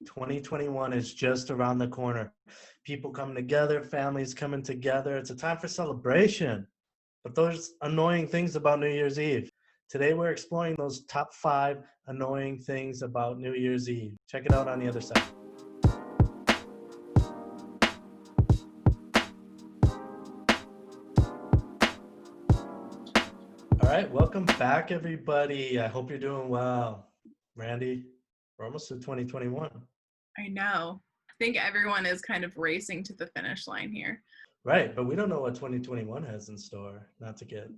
2021 is just around the corner. People coming together, families coming together. It's a time for celebration. But those annoying things about New Year's Eve. Today we're exploring those top 5 annoying things about New Year's Eve. Check it out on the other side. All right, welcome back, everybody. I hope you're doing well. Randy, we're almost to 2021. I know. I think everyone is kind of racing to the finish line here. Right, but we don't know what 2021 has in store. Not to get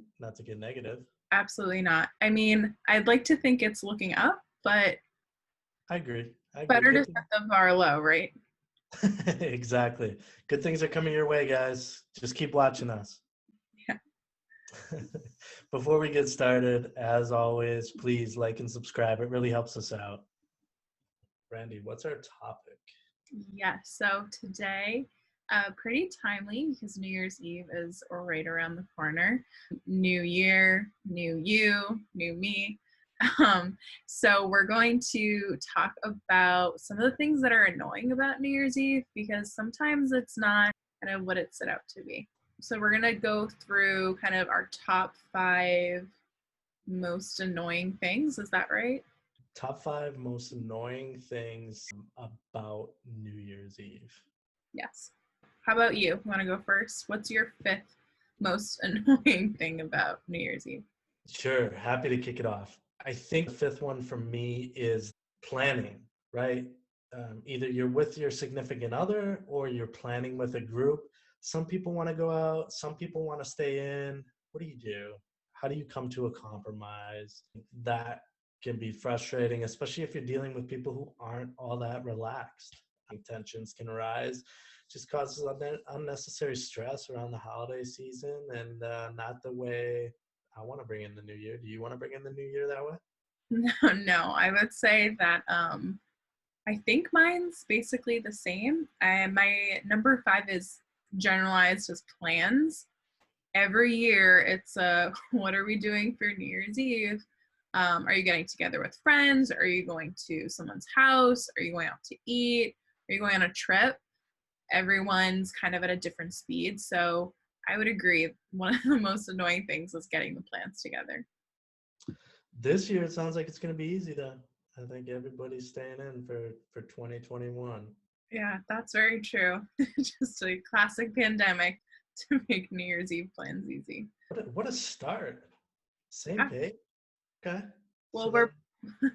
negative. Absolutely not. I mean, I'd like to think it's looking up, but I agree. better to Good set the bar low, right? exactly. Good things are coming your way, guys. Just keep watching us. Yeah. Before we get started, as always, please like and subscribe. It really helps us out. Randy, what's our topic? Yeah. So today, pretty timely because New Year's Eve is right around the corner. New year, new you, new me. So we're going to talk about some of the things that are annoying about New Year's Eve because sometimes it's not kind of what it set out to be. So we're going to go through kind of our top 5 most annoying things. Is that right? Top 5 most annoying things about New Year's Eve. Yes. How about you? Want to go first? What's your 5th most annoying thing about New Year's Eve? Sure, happy to kick it off. I think the 5th one for me is planning, right? Either you're with your significant other or you're planning with a group. Some people want to go out, some people want to stay in. What do you do? How do you come to a compromise? That can be frustrating, especially if you're dealing with people who aren't all that relaxed. Tensions can arise, just causes unnecessary stress around the holiday season and not the way I want to bring in the new year. Do you want to bring in the new year that way? No, I would say that I think mine's basically the same. My number 5 is generalized as plans. Every year it's what are we doing for New Year's Eve? Are you getting together with friends? Are you going to someone's house? Are you going out to eat? Are you going on a trip? Everyone's kind of at a different speed. So I would agree. One of the most annoying things is getting the plans together. This year, it sounds like it's going to be easy, though. I think everybody's staying in for 2021. Yeah, that's very true. Just a classic pandemic to make New Year's Eve plans easy. What a start. Same Yeah. page. Okay. Well, So we're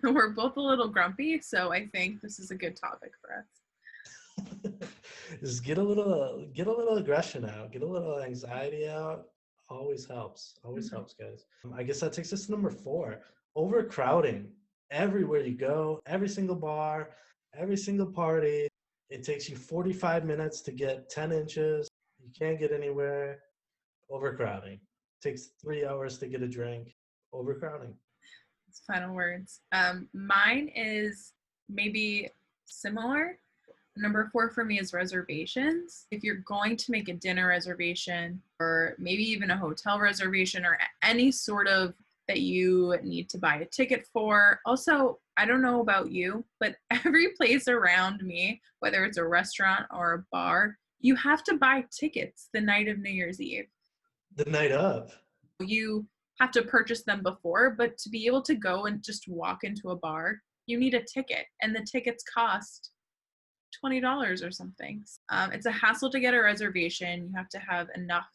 that we're both a little grumpy, so I think this is a good topic for us. just get a little aggression out, get a little anxiety out. Always helps. Always Mhm. helps, guys. I guess that takes us to number 4. Overcrowding. Everywhere you go, every single bar, every single party. It takes you 45 minutes to get 10 inches. You can't get anywhere. Overcrowding. Takes 3 hours to get a drink. Overcrowding. Final words. Mine is maybe similar. Number 4 for me is reservations. If you're going to make a dinner reservation or maybe even a hotel reservation or any sort of that you need to buy a ticket for. Also, I don't know about you, but every place around me, whether it's a restaurant or a bar, you have to buy tickets the night of New Year's Eve. The night of. You have to purchase them before, but to be able to go and just walk into a bar, you need a ticket, and the tickets cost $20 or something. It's a hassle to get a reservation. You have to have enough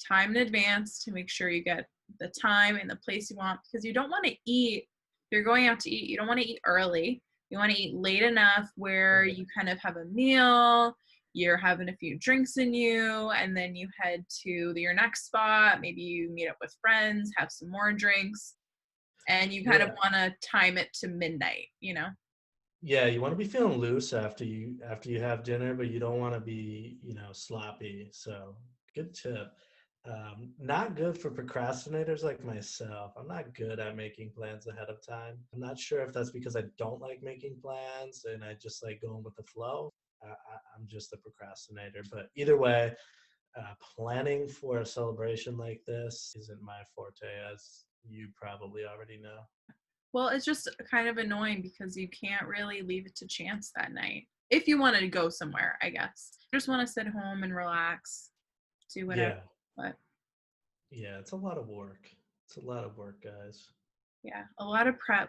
time in advance to make sure you get the time and the place you want because you don't want to eat. If you're going out to eat, you don't want to eat early. You want to eat late enough where you kind of have a meal, you're having a few drinks in you, and then you head to your next spot. Maybe you meet up with friends, have some more drinks, and you kind of Yeah. want to time it to midnight. Yeah, you want to be feeling loose after you have dinner, but you don't want to be, sloppy. So good tip. Not good for procrastinators like myself. I'm not good at making plans ahead of time. I'm not sure if that's because I don't like making plans and I just like going with the flow. I'm just a procrastinator. But either way, planning for a celebration like this isn't my forte, as you probably already know. Well, it's just kind of annoying because you can't really leave it to chance that night. If you wanted to go somewhere, I guess. Just want to sit home and relax, do whatever. Yeah. But Yeah, it's a lot of work. It's a lot of work, guys. yeah, a lot of prep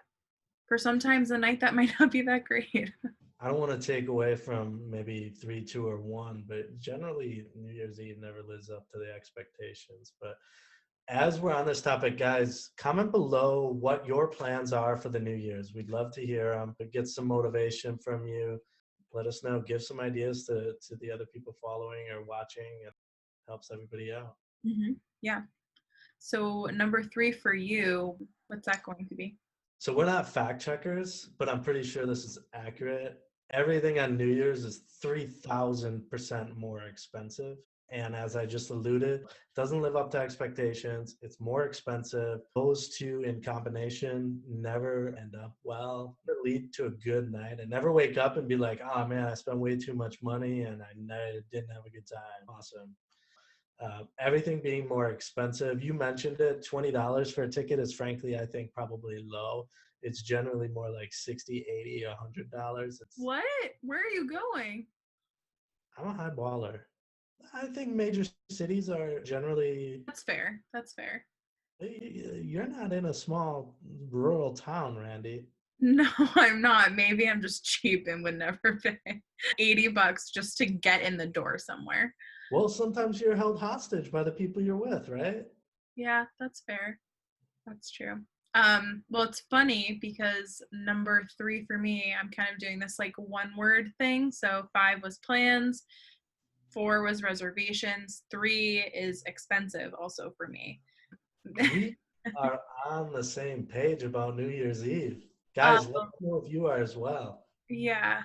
for sometimes a night that might not be that great. I don't want to take away from maybe three, two, or one, but generally New Year's Eve never lives up to the expectations. But as we're on this topic, guys, comment below what your plans are for the New Year's. We'd love to hear them, but get some motivation from you. Let us know. Give some ideas to the other people following or watching. It helps everybody out. Yeah. So number 3 for you, what's that going to be? So we're not fact checkers, but I'm pretty sure this is accurate. Everything on New Year's is 3,000% more expensive. And as I just alluded, doesn't live up to expectations. It's more expensive. Those two in combination never end up well. They lead to a good night and never wake up and be like, oh man, I spent way too much money and I didn't have a good time. Awesome. Everything being more expensive. You mentioned it, $20 for a ticket is frankly, I think, probably low. It's generally more like 60, 80, $100. What? Where are you going? I'm a high baller. I think major cities are generally, That's fair. That's fair. you're not in a small rural town, Randy. No, I'm not. Maybe I'm just cheap and would never pay $80 just to get in the door somewhere. Well, sometimes you're held hostage by the people you're with, right? Yeah, that's fair. That's true. Well, it's funny because number 3 for me, I'm kind of doing this like one word thing. So 5 was plans, 4 was reservations, 3 is expensive also for me. We are on the same page about New Year's Eve. um, Guys, let me know if you are as well. yeah,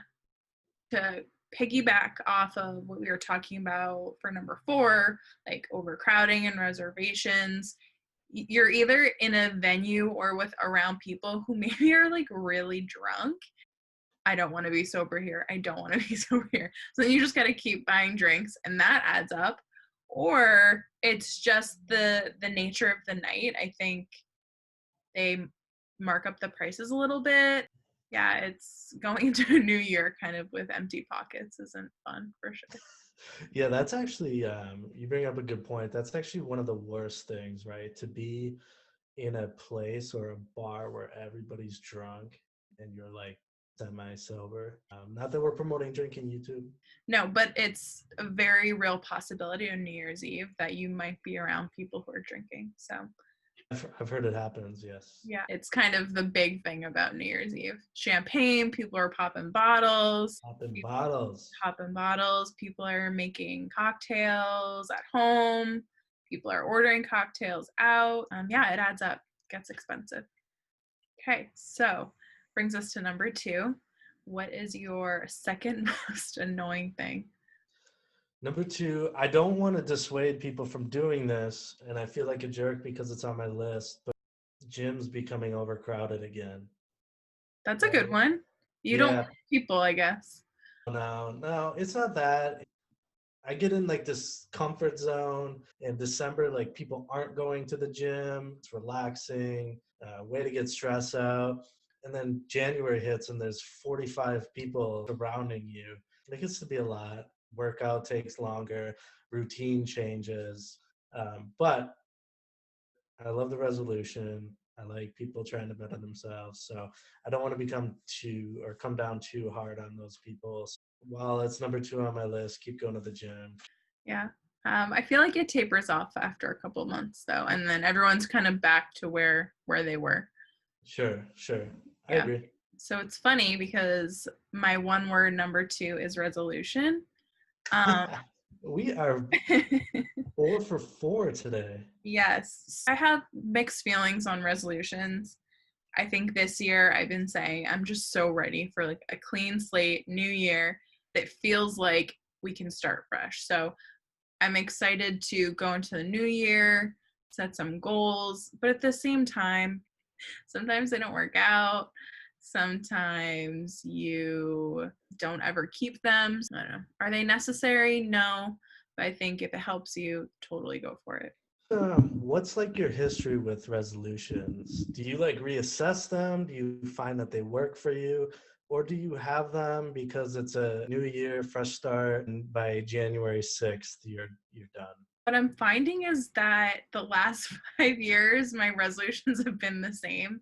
to piggyback off of what we were talking about for number 4, like overcrowding and reservations, you're either in a venue or with around people who maybe are like really drunk. I don't want to be sober here. I don't want to be sober here. So then you just got to keep buying drinks and that adds up. Or it's just the nature of the night. I think they mark up the prices a little bit. Yeah, it's going into a new year kind of with empty pockets isn't fun for sure. Yeah, that's actually, you bring up a good point. That's actually one of the worst things, right? To be in a place or a bar where everybody's drunk and you're like semi sober. Not that we're promoting drinking YouTube. No, but it's a very real possibility on New Year's Eve that you might be around people who are drinking. So I've heard it happens, yes. yeah, it's kind of the big thing about New Year's Eve. Champagne, people are popping bottles. Popping People bottles. popping bottles. People are making cocktails at home. People are ordering cocktails out. Yeah, it adds up. Gets expensive. Okay, so brings us to number 2. What is your second most annoying thing? Number 2, I don't want to dissuade people from doing this, and I feel like a jerk because it's on my list, but gyms becoming overcrowded again. That's a good Right? one. You don't Yeah, like people, I guess. no, it's not that. I get in like this comfort zone in December, like people aren't going to the gym, it's relaxing, way to get stress out. And then January hits and there's 45 people surrounding you. It gets to be a lot. Workout takes longer, routine changes. But I love the resolution. I like people trying to better themselves. So I don't want to become too or come down too hard on those people. So while it's number 2 on my list, keep going to the gym. Yeah. I feel like it tapers off after a couple months though, and then everyone's kind of back to where they were. Sure, sure. I Yeah. agree. So it's funny because my one word number 2 is resolution. Um, We are 4 for 4 today. yes, I have mixed feelings on resolutions. I think this year I've been saying I'm just so ready for like a clean slate, new year that feels like we can start fresh. So I'm excited to go into the new year, set some goals, but at the same time, sometimes they don't work out. Sometimes you don't ever keep them. I don't know. Are they necessary? No. But I think if it helps you, totally go for it. What's like your history with resolutions? Do you like reassess them? Do you find that they work for you? Or do you have them because it's a new year, fresh start, and by January 6th, you're done? What I'm finding is that the last 5 years, my resolutions have been the same.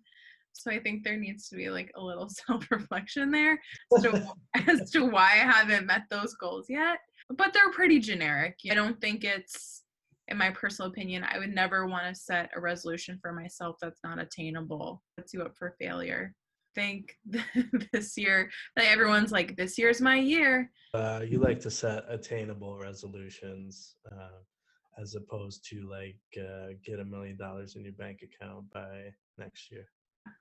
So I think there needs to be like a little self-reflection there as to, as to why I haven't met those goals yet. But they're pretty generic. I don't think it's, in my personal opinion, I would never want to set a resolution for myself that's not attainable. Sets you up for failure. I think this year that everyone's like, this year's my year. You like to set attainable resolutions as opposed to like get $1 million in your bank account by next year.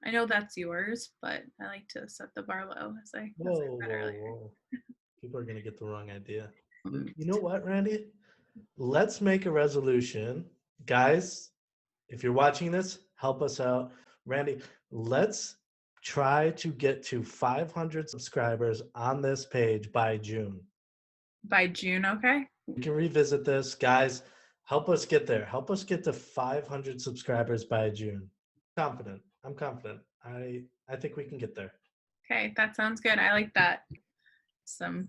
I know that's yours, but I like to set the bar low, as I Whoa, said whoa, earlier. whoa. People are going to get the wrong idea. Mm. You know what, Randy? Let's make a resolution. Guys, if you're watching this, help us out. Randy, let's try to get to 500 subscribers on this page by June. By June, okay? We can revisit this. Guys, help us get there. Help us get to 500 subscribers by June. Confident. I'm confident. I think we can get there. Okay, that sounds good. I like that. Some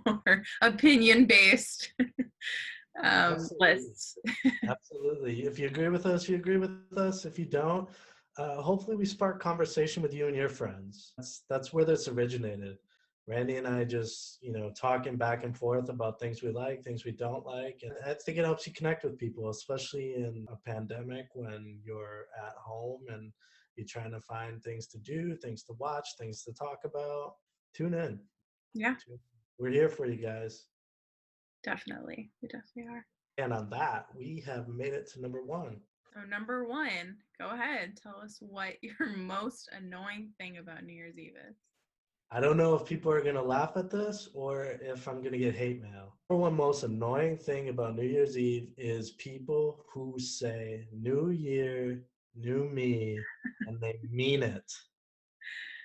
more opinion based Absolutely. lists. Absolutely. If you agree with us, you agree with us. If you don't, hopefully we spark conversation with you and your friends. That's where this originated. Randy and I just, talking back and forth about things we like, things we don't like. And I think it helps you connect with people, especially in a pandemic when you're at home and you're trying to find things to do, things to watch, things to talk about. Tune in. Yeah, We're here for you guys. definitely. We definitely are. And on that, we have made it to number one. So, number one, go ahead. Tell us what your most annoying thing about New Year's Eve is. I don't know if people are going to laugh at this or if I'm going to get hate mail. Number one most annoying thing about New Year's Eve is people who say New Year, New Me, and they mean it.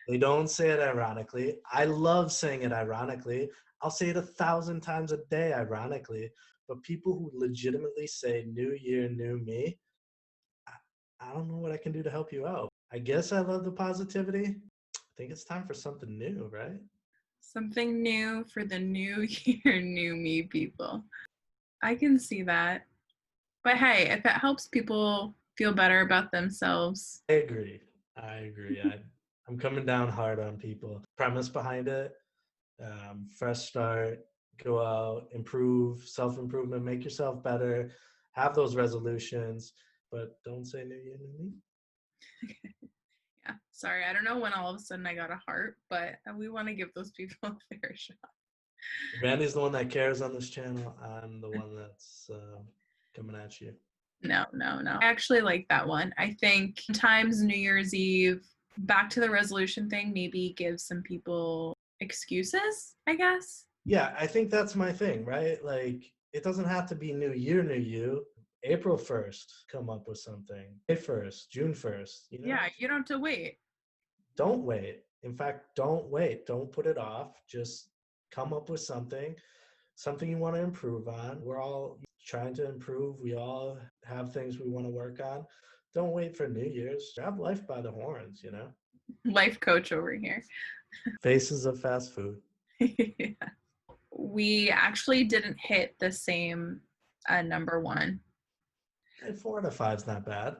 They don't say it ironically. I love saying it ironically. I'll say it 1,000 times a day ironically. But people who legitimately say New Year, New Me, I don't know what I can do to help you out. I guess I love the positivity. I think it's time for something new, right? Something new for the new year, new me people. I can see that. But hey, if it helps people feel better about themselves. I agree. I agree. I'm coming down hard on people. Premise behind it, fresh start, go out, improve, self improvement, make yourself better, have those resolutions, but don't say New Year, New Me. Yeah, sorry, I don't know when all of a sudden I got a heart, but we want to give those people a fair shot. Randy's the one that cares on this channel. I'm the one that's coming at you. No. I actually like that one. I think sometimes New Year's Eve, back to the resolution thing, maybe give some people excuses, I guess. Yeah, I think that's my thing, right? Like, it doesn't have to be New Year, New You. April 1st, come up with something. May 1st, June 1st, Yeah, you don't have to wait. Don't wait. In fact, don't wait. Don't put it off. Just come up with something you want to improve on. We're all trying to improve. We all have things we want to work on. Don't wait for New Year's. Grab life by the horns. Life coach over here. Faces of fast food. Yeah. We actually didn't hit the same number one. Hey, 4 out of 5's not bad.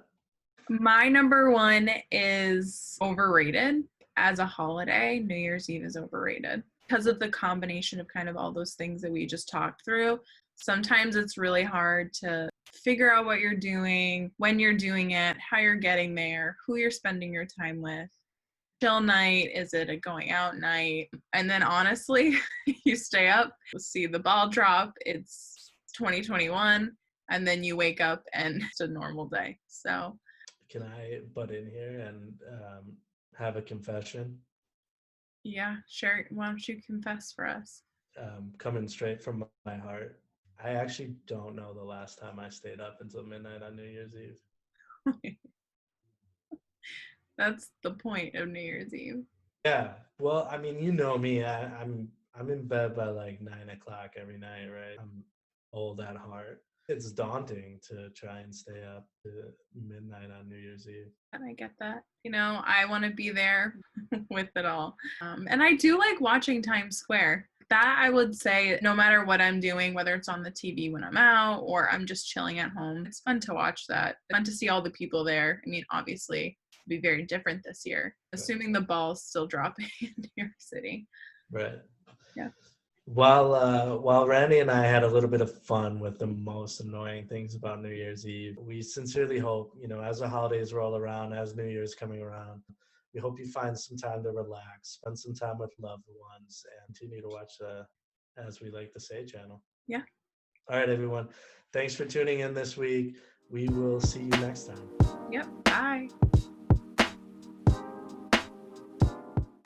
My number one is overrated. As a holiday, New Year's Eve is overrated because of the combination of kind of all those things that we just talked through. Sometimes it's really hard to figure out what you're doing, when you're doing it, how you're getting there, who you're spending your time with. Chill night, is it a going out night? And then honestly, you stay up, see the ball drop, it's 2021, and then you wake up and it's a normal day. So Can I butt in here and have a confession? yeah, sure. Why don't you confess for us? Coming straight from my heart. I actually don't know the last time I stayed up until midnight on New Year's Eve. That's the point of New Year's Eve. Yeah. Well, I mean, you know me. I'm in bed by like 9 o'clock every night, right? I'm old at heart. it's daunting to try and stay up to midnight on New Year's Eve. And I get that. I want to be there with it all. And I do like watching Times Square. That I would say, no matter what I'm doing, whether it's on the TV when I'm out or I'm just chilling at home, it's fun to watch that. It's fun to see all the people there. I mean, obviously, it'll be very different this year, assuming the ball's still dropping in New York City. Right. Yeah. While Randy and I had a little bit of fun with the most annoying things about New Year's Eve, we sincerely hope, as the holidays roll around, as New Year's coming around, we hope you find some time to relax, spend some time with loved ones, and continue to watch the As We Like to Say channel. Yeah. All right, everyone. Thanks for tuning in this week. We will see you next time. Yep. Bye.